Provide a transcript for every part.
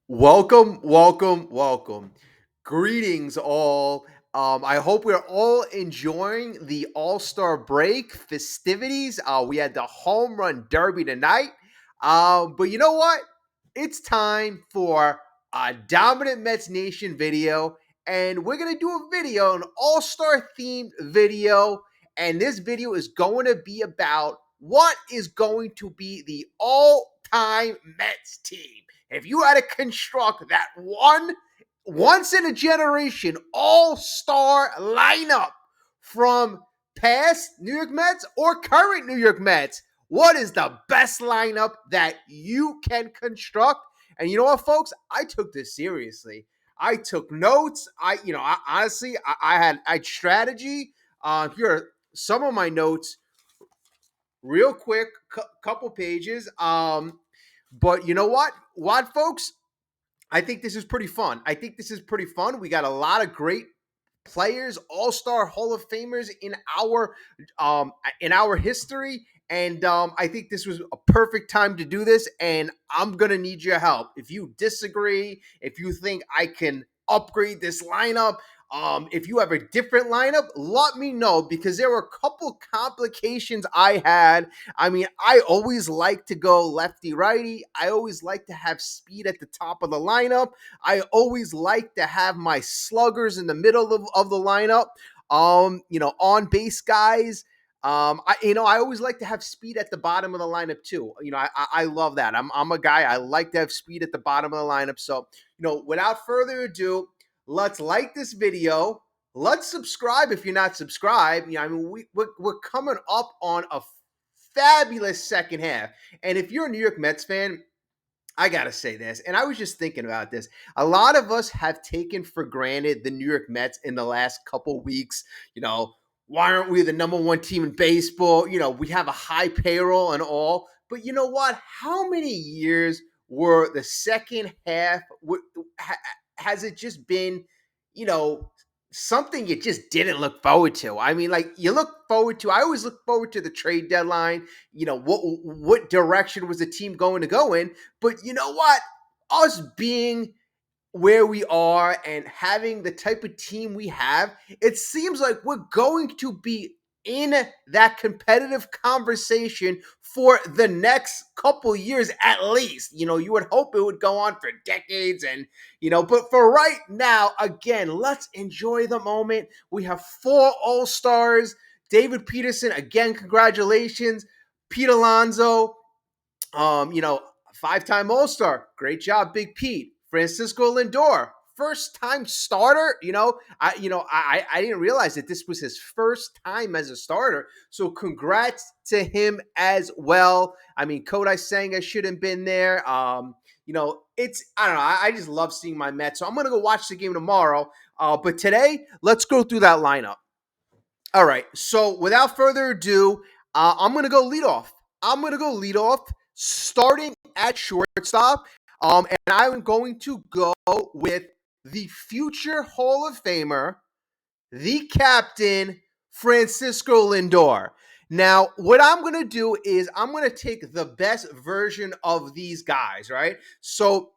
Welcome, welcome, welcome. Greetings, all. I hope we're all enjoying the All Star break festivities. We had the home run derby tonight. But you know what? It's time for a Dominant Mets Nation video. And we're going to do a video, an All Star themed video. And this video is going to be about what is going to be the all time Mets team. If you had to construct that once in a generation all-star lineup from past New York Mets or current New York Mets, what is the best lineup that you can construct? And you know what, folks? I took this seriously. I took notes. Honestly, I had strategy. Here are some of my notes, real quick, couple pages. But you know what, folks? I think this is pretty fun. We got a lot of great players, all-star Hall of Famers in our history. And I think this was a perfect time to do this. And I'm gonna need your help. If you disagree, if you think I can upgrade this lineup, if you have a different lineup, let me know because there were a couple complications I had. I mean, I always like to go lefty righty. I always like to have speed at the top of the lineup. I always like to have my sluggers in the middle of the lineup. On base guys. I always like to have speed at the bottom of the lineup too. I love that. I'm a guy. I like to have speed at the bottom of the lineup. So, without further ado, let's like this video. Let's subscribe if you're not subscribed. We're coming up on a fabulous second half. And if you're a New York Mets fan, I got to say this, and I was just thinking about this. A lot of us have taken for granted the New York Mets in the last couple weeks. Why aren't we the number one team in baseball? We have a high payroll and all. But you know what? How many years were the second half? Has it just been, you know, something you just didn't look forward to? I mean, like you look forward to. I always look forward to the trade deadline. What direction was the team going to go in? But you know what? Us being where we are and having the type of team we have, it seems like we're going to be in that competitive conversation for the next couple years at least. You would hope it would go on for decades but for right now, again, let's enjoy the moment. We have 4 All-Stars. David Peterson, again, congratulations. Pete Alonso, 5-time All-Star. Great job, Big Pete. Francisco Lindor, first-time starter. I didn't realize that this was his first time as a starter. So congrats to him as well. I mean, Kodai Senga should have been there. I don't know. I just love seeing my Mets. So I'm gonna go watch the game tomorrow. But today, let's go through that lineup. All right. So without further ado, I'm gonna go lead off. Starting at shortstop. And I'm going to go with the future Hall of Famer, the captain, Francisco Lindor. Now, what I'm going to do is I'm going to take the best version of these guys, right? So,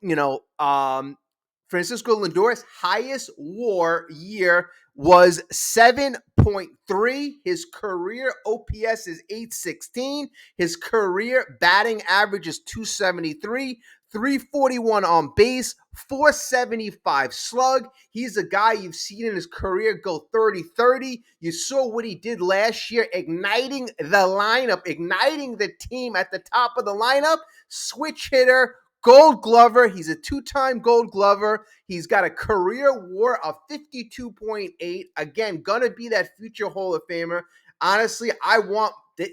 Francisco Lindor's highest WAR year was 7.3. His career OPS is 816. His career batting average is 273. 341 on base, 475 slug. He's a guy you've seen in his career go 30-30. You saw what he did last year, igniting the lineup, igniting the team at the top of the lineup. Switch hitter, Gold Glover. He's a 2-time Gold Glover. He's got a career WAR of 52.8. Again, gonna be that future Hall of Famer. Honestly,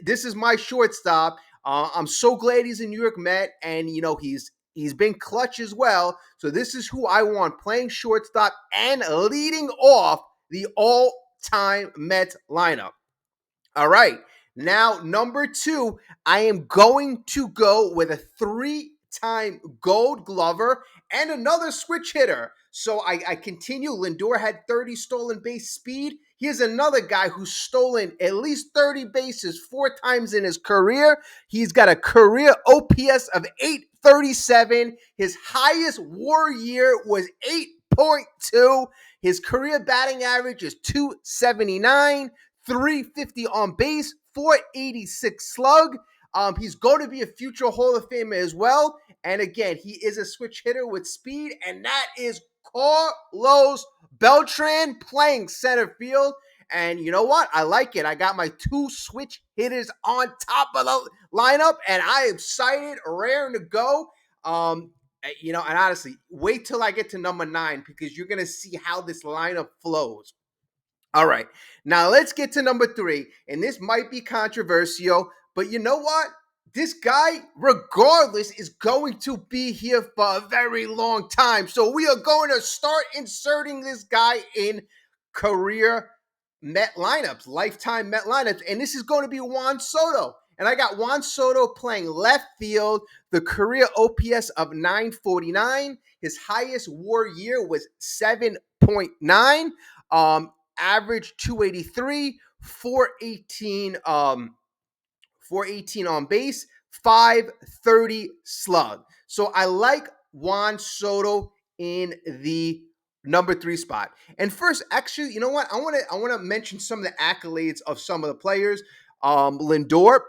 this is my shortstop. I'm so glad he's a New York Met, and he's been clutch as well. So this is who I want playing shortstop and leading off the all-time Mets lineup. All right. Now, number 2, I am going to go with a 3 2-time Gold Glover, and another switch hitter. So I continue. Lindor had 30 stolen base speed. Here's another guy who's stolen at least 30 bases 4 times in his career. He's got a career OPS of 837. His highest WAR year was 8.2. His career batting average is 279, 350 on base, 486 slug. He's going to be a future Hall of Famer as well. And again, he is a switch hitter with speed, and that is Carlos Beltran playing center field. And you know what? I like it. I got my 2 switch hitters on top of the lineup, and I am excited, raring to go. And honestly, wait till I get to number 9 because you're going to see how this lineup flows. All right, now let's get to number 3, and this might be controversial, but you know what? This guy, regardless, is going to be here for a very long time. So we are going to start inserting this guy in career Met lineups, lifetime Met lineups, and this is going to be Juan Soto. And I got Juan Soto playing left field, the career OPS of 949. His highest WAR year was 7.9. Average 283, 418 on base, 530 slug. So I like Juan Soto in the number 3 spot. And first, actually, you know what? I want to mention some of the accolades of some of the players. Lindor.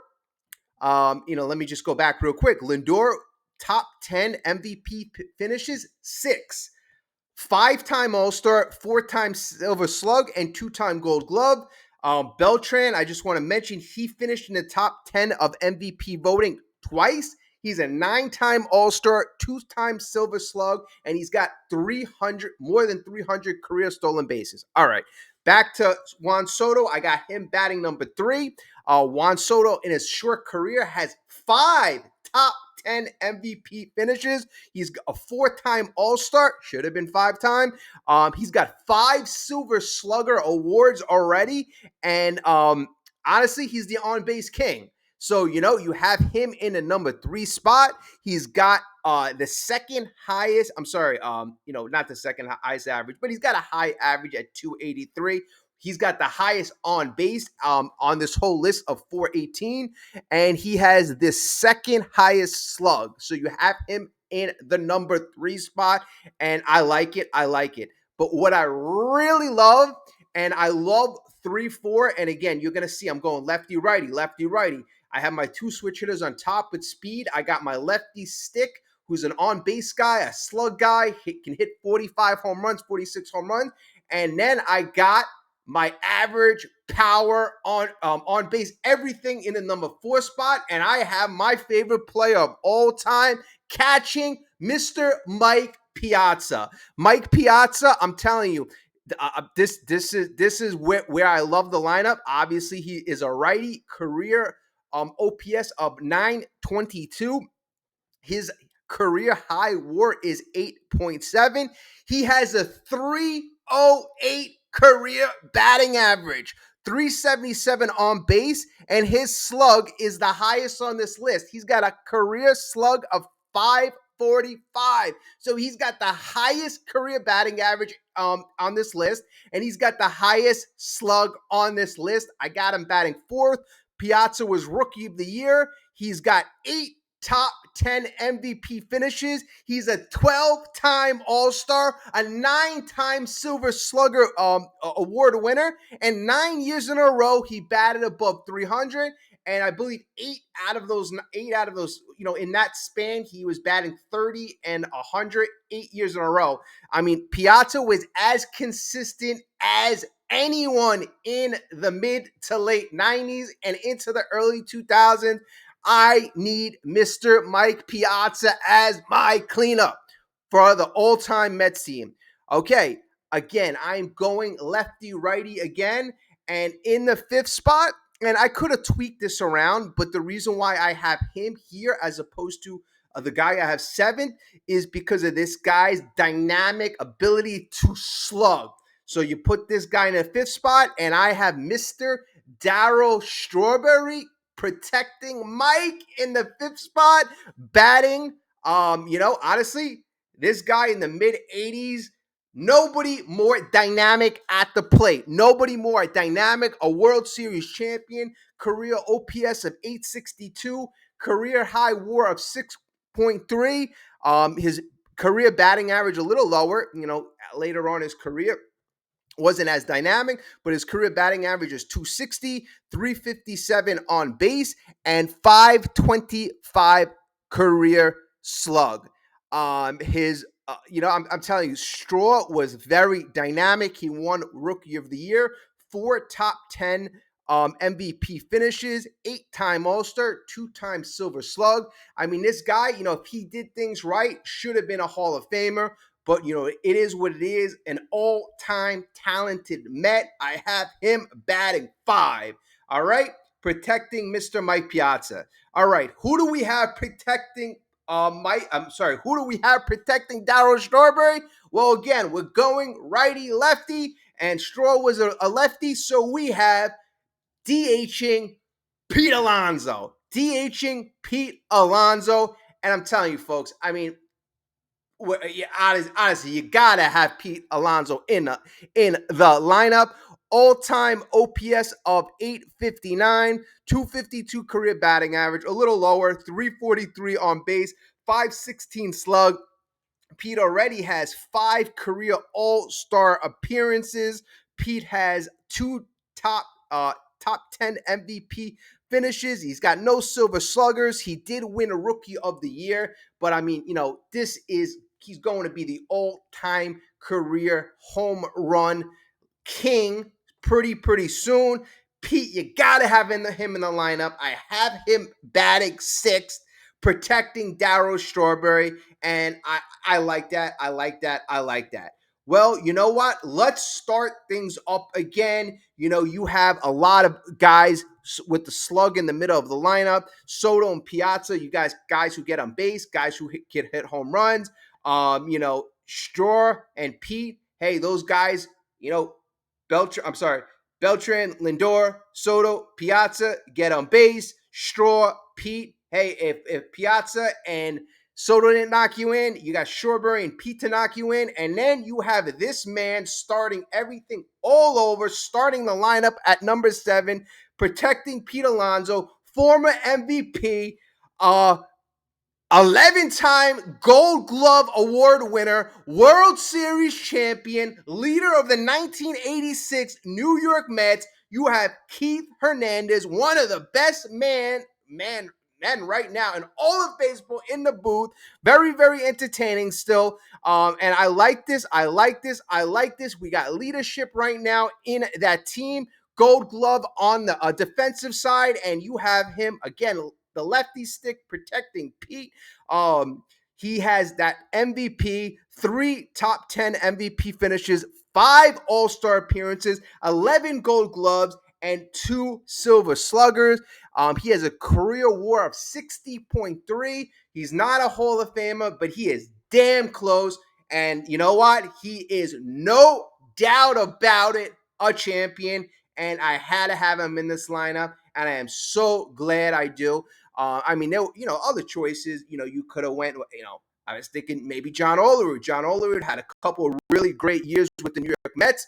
Let me just go back real quick. Lindor, top 10 MVP finishes, 6. 5-time All-Star, 4-time Silver Slug, and 2-time Gold Glove. Beltran, I just want to mention, he finished in the top 10 of MVP voting twice. He's a 9-time All-Star, 2-time Silver Slug, and he's got more than 300 career stolen bases. All right, back to Juan Soto. I got him batting number 3. Juan Soto, in his short career, has 5 top 10 MVP finishes. He's a 4-time All-Star. Should have been 5-time. He's got 5 Silver Slugger awards already. And honestly, he's the on-base king. So, you have him in the number 3 spot. He's got the second highest, not the second highest average, but he's got a high average at 283. He's got the highest on base on this whole list of 418, and he has the second highest slug. So you have him in the number 3 spot, and I like it. But what I really love, and I love 3-4, and again, you're going to see I'm going lefty, righty, lefty, righty. I have my 2 switch hitters on top with speed. I got my lefty stick, who's an on-base guy, a slug guy. He can hit 45 home runs, 46 home runs. And then I got my average, power, on base, everything in the number 4 spot. And I have my favorite player of all time catching, Mr. Mike Piazza. Mike Piazza, I'm telling you, this is where I love the lineup. Obviously, he is a righty, career OPS of 922. His career high WAR is 8.7. He has a 308 career batting average, 377 on base, and his slug is the highest on this list. He's got a career slug of 545. So he's got the highest career batting average on this list, and he's got the highest slug on this list. I got him batting 4th. Piazza was Rookie of the Year. He's got 8 top 10 MVP finishes. He's a 12-time All-Star, a 9-time Silver Slugger award winner, and 9 years in a row he batted above 300. And I believe 8 out of those, in that span, he was batting 30 and 100, 8 years in a row. I mean, Piazza was as consistent as anyone in the mid to late 90s and into the early 2000s. I need Mr. Mike Piazza as my cleanup for the all-time Mets team. Okay, again, I'm going lefty-righty again, and in the 5th spot, and I could have tweaked this around, but the reason why I have him here as opposed to the guy I have 7th is because of this guy's dynamic ability to slug. So you put this guy in the 5th spot, and I have Mr. Darryl Strawberry protecting Mike in the 5th spot, batting Honestly, this guy in the mid 80s, nobody more dynamic at the plate. Nobody more dynamic. A World Series champion, career OPS of 862, career high WAR of 6.3. His career batting average a little lower, later on in his career wasn't as dynamic, but his career batting average is 260, 357 on base, and 525 career slug. I'm telling you, Straw was very dynamic. He won Rookie of the Year, 4 top 10 MVP finishes, 8-time All-Star, 2-time Silver Slug. I mean, this guy, if he did things right, should have been a Hall of Famer. But, it is what it is. An all-time talented Met. I have him batting 5. All right? Protecting Mr. Mike Piazza. All right. Who do we have protecting who do we have protecting Darryl Strawberry? Well, again, we're going righty-lefty, and Straw was a lefty, so we have DHing Pete Alonso. DHing Pete Alonso. And I'm telling you, folks, I mean, honestly, you gotta have Pete Alonso in the lineup. All-time OPS of 859, 252 career batting average, a little lower, 343 on base, 516 slug. Pete already has 5 career All-Star appearances. Pete has 2 top 10 MVP finishes. He's got no Silver Sluggers. He did win a Rookie of the Year, but I mean, he's going to be the all-time career home run king pretty soon. Pete, you gotta have him in the lineup. I have him batting 6th, protecting Darryl Strawberry, and I like that. I like that. I like that. Well, you know what? Let's start things up again. You have a lot of guys with the slug in the middle of the lineup. Soto and Piazza, you guys who get on base, guys who can hit home runs. Straw and Pete, hey, those guys, Beltran, Lindor, Soto, Piazza, get on base. Straw, Pete. Hey, if Piazza and Soto didn't knock you in, you got Strawberry and Pete to knock you in. And then you have this man starting everything all over, starting the lineup at number 7, protecting Pete Alonso, former MVP, 11-time Gold Glove Award winner, World Series champion, leader of the 1986 New York Mets. You have Keith Hernandez, one of the best men right now in all of baseball in the booth. Very, very entertaining still. And I like this. I like this. I like this. We got leadership right now in that team. Gold Glove on the defensive side, and you have him again, the lefty stick protecting Pete. He has that MVP, 3 top 10 MVP finishes, 5 All-Star appearances, 11 Gold Gloves, and 2 Silver Sluggers. He has a career WAR of 60.3. He's not a Hall of Famer, but he is damn close. And you know what? He is no doubt about it, a champion. And I had to have him in this lineup, and I am so glad I do. I mean, there were, other choices. You could have went. I was thinking maybe John Olerud. John Olerud had a couple of really great years with the New York Mets.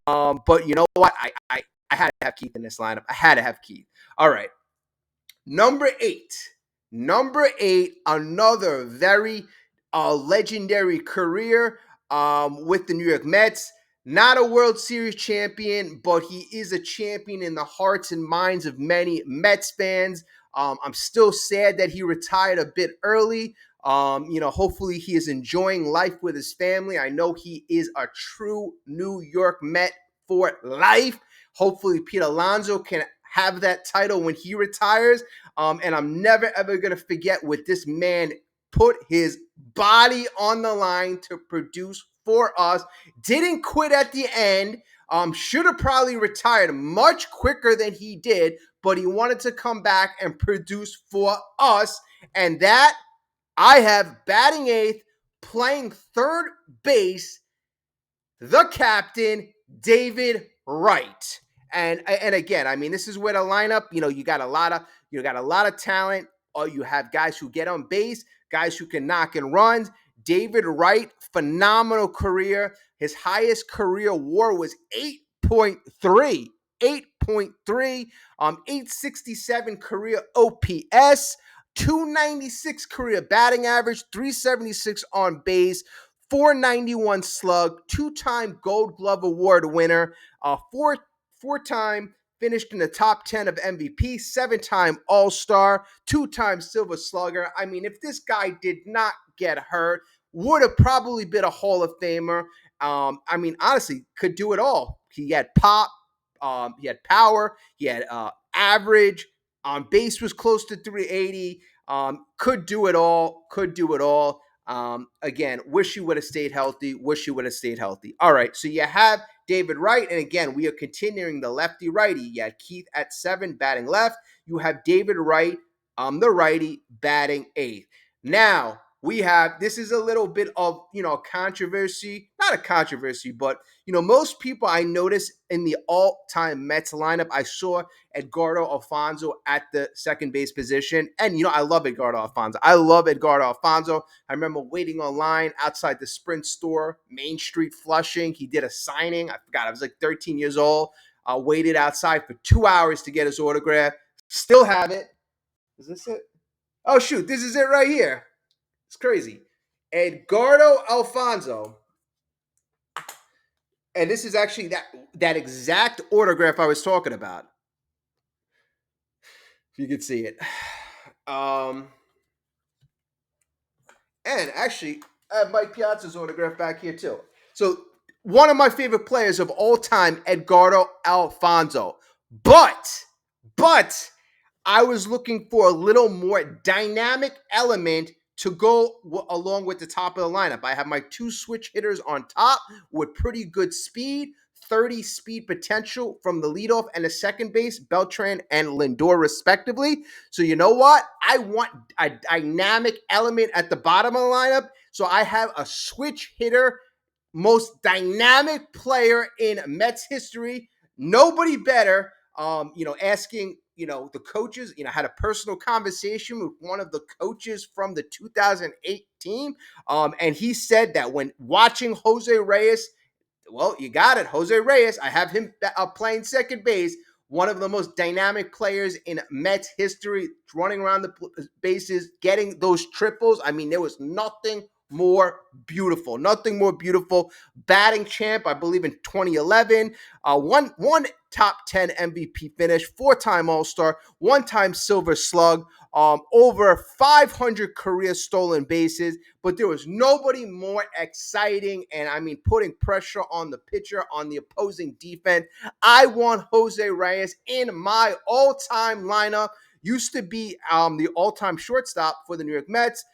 But you know what? I had to have Keith in this lineup. I had to have Keith. All right. Number 8. Another very legendary career with the New York Mets. Not a World Series champion, but he is a champion in the hearts and minds of many Mets fans. I'm still sad that he retired a bit early. Hopefully he is enjoying life with his family. I know he is a true New York Met for life. Hopefully Pete Alonso can have that title when he retires. And I'm never, ever going to forget what this man put his body on the line to produce for us. Didn't quit at the end. Should have probably retired much quicker than he did, but he wanted to come back and produce for us. And that I have batting 8th, playing 3rd base, the captain, David Wright. And again, I mean, this is where the lineup, you got a lot of talent. Or you have guys who get on base, guys who can knock in runs. David Wright, phenomenal career. His highest career WAR was 8.3. 8.3, 867 career OPS, 296 career batting average, 376 on base, 491 slug, two-time Gold Glove Award winner, four-time finished in the top 10 of MVP, seven-time All-Star, two-time Silver Slugger. I mean, if this guy did not get hurt, would have probably been a Hall of Famer. I mean, honestly, could do it all. He had pop, he had power, he had average, on base was close to 380. Could do it all. Could do it all. Again, wish he would have stayed healthy. Wish he would have stayed healthy. All right, so you have David Wright, and again, we are continuing the lefty-righty. You had Keith at 7, batting left. You have David Wright, the righty, batting 8th. Now, we have, this is a little bit of, controversy. Not a controversy, but, most people I notice in the all-time Mets lineup, I saw Edgardo Alfonso at the second base position. And, I love Edgardo Alfonso. I love Edgardo Alfonso. I remember waiting online outside the Sprint store, Main Street, Flushing. He did a signing. I forgot. I was like 13 years old. Waited outside for 2 hours to get his autograph. Still have it. Is this it? Oh, shoot. This is it right here. It's crazy. Edgardo Alfonso. And this is actually that exact autograph I was talking about. If you could see it. And actually, I have Mike Piazza's autograph back here too. So one of my favorite players of all time, Edgardo Alfonso. But I was looking for a little more dynamic element to go along with the top of the lineup. I have my 2 switch hitters on top with pretty good speed, 30 speed potential from the leadoff and the second base, Beltran and Lindor respectively. So you know what? I want a dynamic element at the bottom of the lineup. So I have a switch hitter, most dynamic player in Mets history. Nobody better. Asking, the coaches, had a personal conversation with one of the coaches from the 2008 team. And he said that when watching Jose Reyes, well, you got it, Jose Reyes, I have him playing second base, one of the most dynamic players in Mets history, running around the bases, getting those triples. I mean, there was nothing more beautiful. Nothing more beautiful. Batting champ, I believe, in 2011. One top 10 MVP finish, 4-time All-Star, 1-time Silver Slug, over 500 career stolen bases. But there was nobody more exciting and, putting pressure on the pitcher, on the opposing defense. I want Jose Reyes in my all-time lineup. Used to be the all-time shortstop for the New York Mets.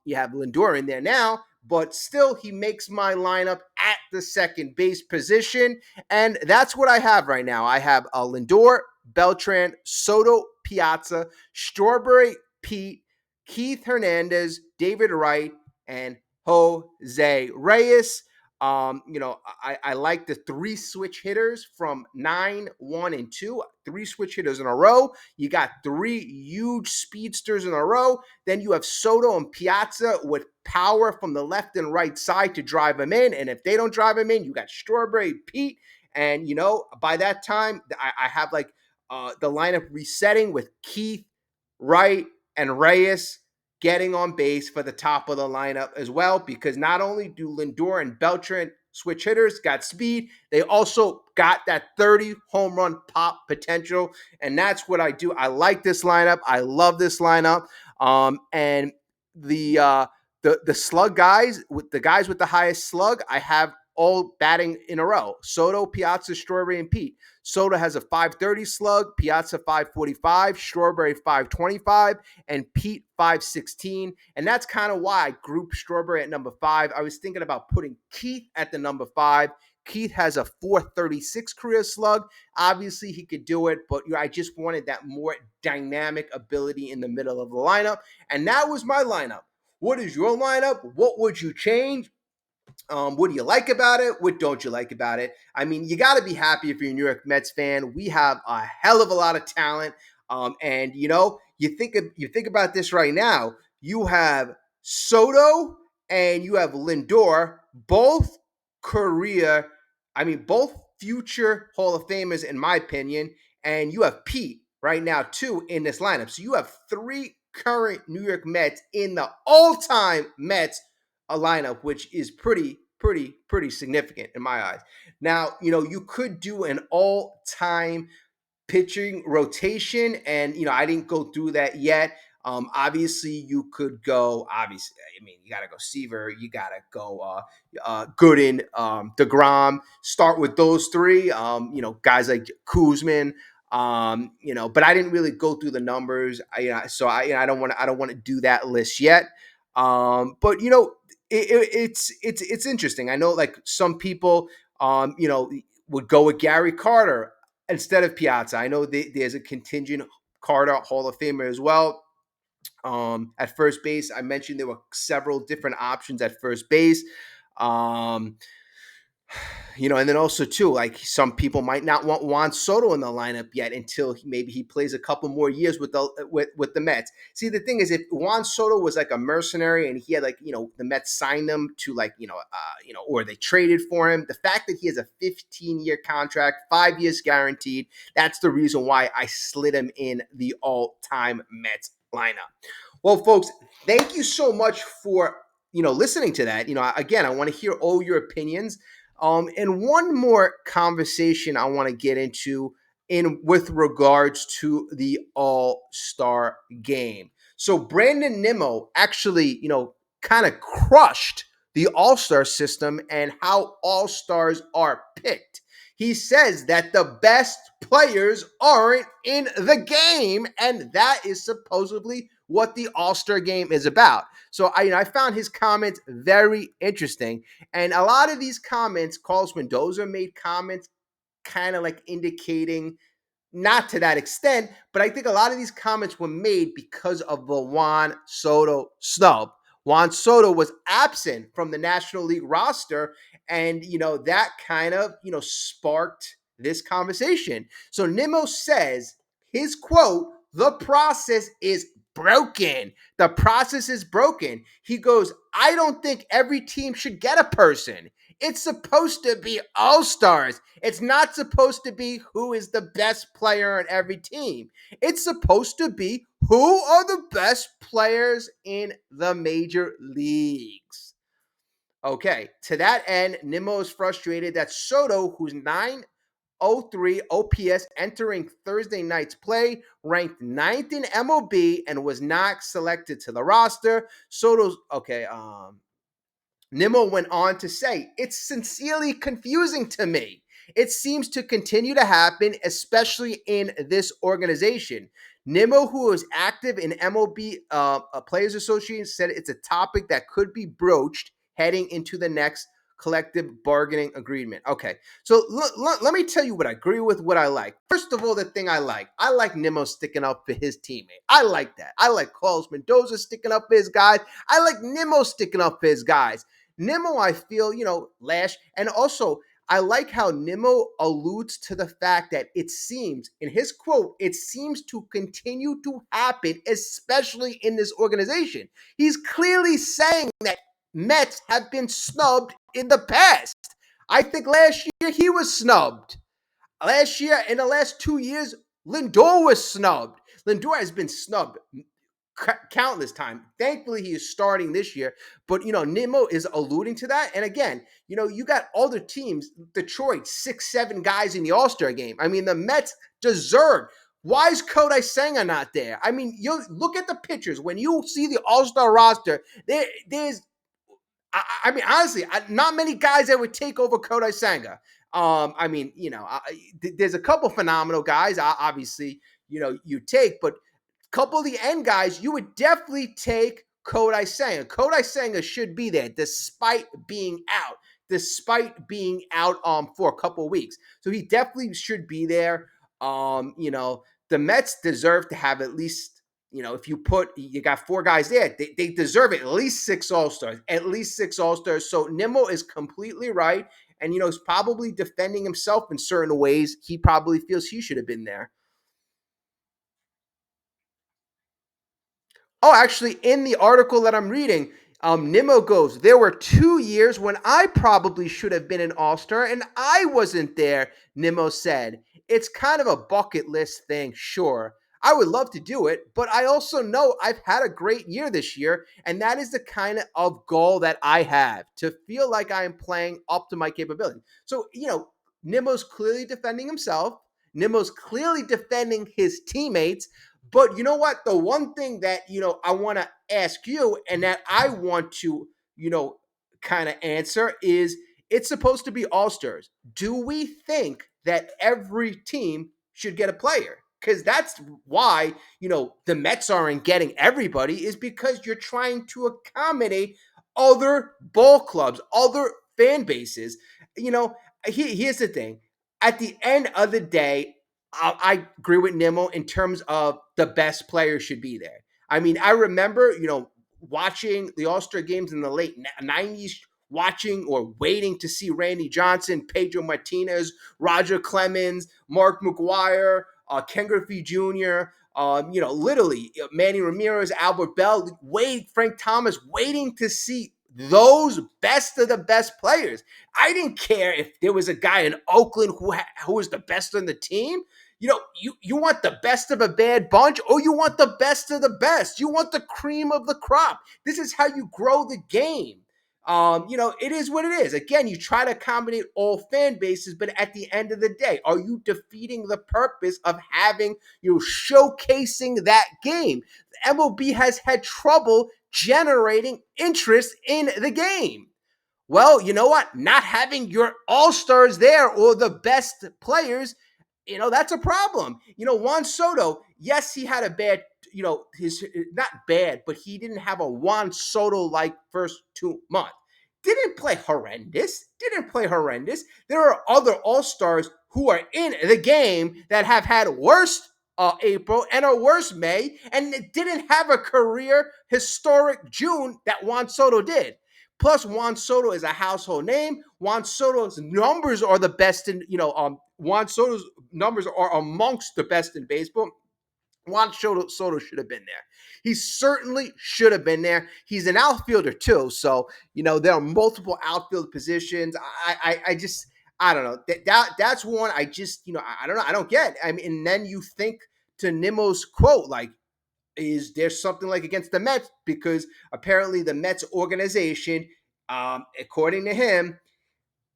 You have Lindor in there now, but still he makes my lineup at the second base position. And that's what I have right now. I have Lindor, Beltran, Soto, Piazza, Strawberry, Pete, Keith Hernandez, David Wright, and Jose Reyes. I like the 3 switch hitters from 9, 1, and 2. 3 switch hitters in a row. You got 3 huge speedsters in a row. Then you have Soto and Piazza with power from the left and right side to drive them in. And if they don't drive them in, you got Strawberry, Pete. And, by that time, I have the lineup resetting with Keith, Wright, and Reyes getting on base for the top of the lineup as well, because not only do Lindor and Beltran switch hitters got speed, they also got that 30 home run pop potential, and that's what I do. I like this lineup. I love this lineup. And the slug guys, with the guys with the highest slug, I have all batting in a row. Soto, Piazza, Strawberry, and Pete. Soto has a 530 slug, Piazza 545, Strawberry 525, and Pete 516. And that's kind of why I grouped Strawberry at number 5. I was thinking about putting Keith at the number 5. Keith has a 436 career slug. Obviously, he could do it, but I just wanted that more dynamic ability in the middle of the lineup. And that was my lineup. What is your lineup? What would you change? What do you like about it? What don't you like about it? You got to be happy if you're a New York Mets fan. We have a hell of a lot of talent. And you think about this right now. You have Soto and you have Lindor, both career, both future Hall of Famers, in my opinion. And you have Pete right now, too, in this lineup. So you have three current New York Mets in the all time Mets lineup, which is pretty significant in my eyes. Now, you could do an all time pitching rotation, and I didn't go through that yet. Obviously, you could go. Obviously, you got to go Seaver. You got to go Gooden, Degrom. Start with those three. Guys like Kuzman. But I didn't really go through the numbers. I don't want to. I don't want to do that list yet. But it's interesting. I know, like, some people, would go with Gary Carter instead of Piazza. I know there's a contingent Carter Hall of Famer as well. At first base, I mentioned there were several different options at first base. Um, and then also too, like, some people might not want Juan Soto in the lineup yet until maybe he plays a couple more years with the Mets. See, the thing is, if Juan Soto was like a mercenary and he had, like, the Mets signed him to, like, or they traded for him, the fact that he has a 15-year contract, 5 years guaranteed, that's the reason why I slid him in the all-time Mets lineup. Well, folks, thank you so much for listening to that. Again, I want to hear all your opinions. And one more conversation I want to get into in with regards to the All-Star game. So Brandon Nimmo actually, kind of crushed the All-Star system and how All-Stars are picked. He says that the best players aren't in the game, and that is supposedly what the All-Star game is about. So I found his comments very interesting. And a lot of these comments, Carlos Mendoza made comments kind of like indicating, not to that extent, but I think a lot of these comments were made because of the Juan Soto snub. Juan Soto was absent from the National League roster, and that kind of sparked this conversation. So Nimmo says, his quote, "The process is broken. The process is broken." He goes, "I don't think every team should get a person. It's supposed to be all-stars. It's not supposed to be who is the best player on every team. It's supposed to be who are the best players in the major leagues." Okay, to that end, Nimmo is frustrated that Soto, who's 903 OPS entering Thursday night's play, ranked ninth in MLB and was not selected to the roster. Nimmo went on to say, "It's sincerely confusing to me. It seems to continue to happen, especially in this organization." Nimmo, who is active in MLB Players Association, said it's a topic that could be broached heading into the next collective bargaining agreement. Okay, so let me tell you what I agree with, what I like. First of all, the thing I like Nimmo sticking up for his teammate. I like that. I like Carlos Mendoza sticking up for his guys. I like Nimmo sticking up for his guys. Nimmo, I feel, Lash, and also I like how Nimmo alludes to the fact that it seems, in his quote, it seems to continue to happen, especially in this organization. He's clearly saying that Mets have been snubbed in the past. I think last year he was snubbed. Last year, in the last 2 years, Lindor was snubbed. Lindor has been snubbed countless time. Thankfully, he is starting this year. But, Nimmo is alluding to that. And again, you got other teams, Detroit, 6, 7 guys in the All-Star game. The Mets deserve. Why is Kodai Senga not there? You look at the pictures. When you see the All-Star roster, there's honestly, not many guys that would take over Kodai Senga. There's a couple phenomenal guys, obviously, you take, but couple of the end guys, you would definitely take Kodai Senga. Kodai Senga should be there despite being out for a couple of weeks. So he definitely should be there. The Mets deserve to have at least, if you got 4 guys there, they deserve at least 6 All-Stars, So Nimmo is completely right. And, he's probably defending himself in certain ways. He probably feels he should have been there. Oh, actually, in the article that I'm reading, Nimmo goes, there were 2 years when I probably should have been an all star and I wasn't there, Nimmo said. It's kind of a bucket list thing, sure. I would love to do it, but I also know I've had a great year this year, and that is the kind of goal that I have to feel like I am playing up to my capability. So, Nimmo's clearly defending himself. Nimmo's clearly defending his teammates. But you know what? The one thing that, I want to ask you and that I want to, kind of answer is it's supposed to be all stars. Do we think that every team should get a player? Because that's why, the Mets aren't getting everybody, is because you're trying to accommodate other ball clubs, other fan bases. You know, here's the thing. At the end of the day, I agree with Nimmo in terms of the best players should be there. I mean, I remember, watching the All-Star games in the late 90s, watching or waiting to see Randy Johnson, Pedro Martinez, Roger Clemens, Mark McGuire, Ken Griffey Jr., literally Manny Ramirez, Albert Bell, Frank Thomas, waiting to see those best of the best players. I didn't care if there was a guy in Oakland who was the best on the team. You want the best of a bad bunch, or you want the best of the best. You want the cream of the crop. This is how you grow the game. It is what it is. Again, you try to accommodate all fan bases, but at the end of the day, are you defeating the purpose of having, showcasing that game? The MLB has had trouble generating interest in the game. Well, you know what? Not having your all stars there or the best players, that's a problem. Juan Soto, yes, he had a bad, his not bad, but he didn't have a Juan Soto like first 2 months. Didn't play horrendous. Didn't play horrendous. There are other all stars who are in the game that have had worse April and a worse May, and it didn't have a career historic June that Juan Soto did. Plus, Juan Soto is a household name. Juan Soto's numbers are the best in, Juan Soto's numbers are amongst the best in baseball. Juan Soto should have been there. He certainly should have been there. He's an outfielder too, so there are multiple outfield positions. I don't know. That's one I just I don't know. I don't get. I mean, and then you think to Nimmo's quote, like, is there something like against the Mets? Because apparently the Mets organization, according to him,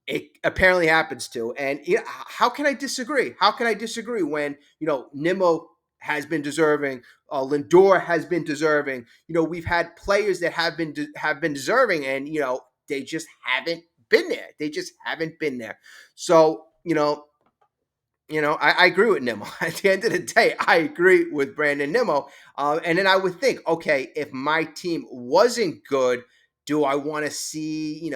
it apparently happens to. And how can I disagree? How can I disagree when Nimmo has been deserving, Lindor has been deserving. We've had players that have been deserving, and they just haven't been there. They just haven't been there. So I agree with Nimmo. At the end of the day, I agree with Brandon Nimmo. And then I would think, okay, if my team wasn't good, do I want to see,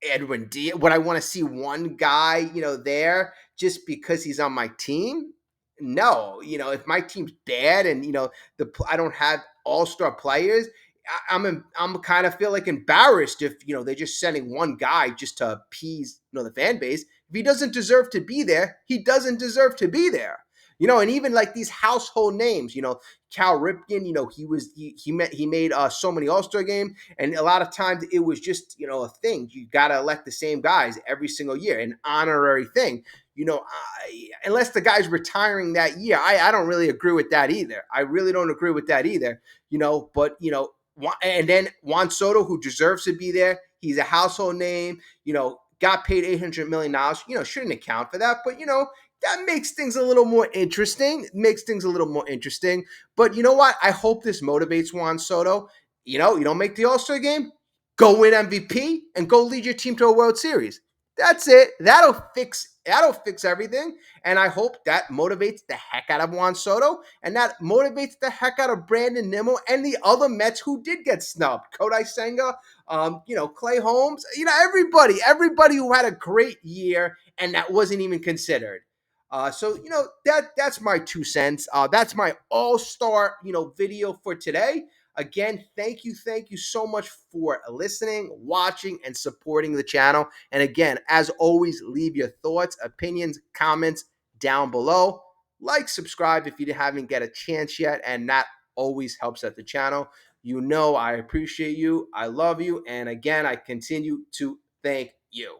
Edwin D? Would I want to see one guy, there just because he's on my team? No. If my team's bad and I don't have all-star players, I'm kind of feel like embarrassed if they're just sending one guy just to appease the fan base. If he doesn't deserve to be there, he doesn't deserve to be there. And even like these household names, Cal Ripken, he made so many All-Star games, and a lot of times it was just a thing. You got to elect the same guys every single year, an honorary thing. Unless the guy's retiring that year, I don't really agree with that either. I really don't agree with that either. But and then Juan Soto, who deserves to be there, he's a household name. Got paid $800 million. Shouldn't account for that, but that makes things a little more interesting. But you know what? I hope this motivates Juan Soto. You don't make the All-Star game, go win MVP and go lead your team to a World Series. That's it. That'll fix everything. And I hope that motivates the heck out of Juan Soto, and that motivates the heck out of Brandon Nimmo and the other Mets who did get snubbed. Kodai Senga, Clay Holmes, everybody who had a great year and that wasn't even considered. So that's my 2 cents. That's my all-star video for today. Again, thank you so much for listening, watching, and supporting the channel. And again, as always, leave your thoughts, opinions, comments down below. Like, subscribe if you haven't get a chance yet, and that always helps at the channel. You know I appreciate you. I love you. And again, I continue to thank you.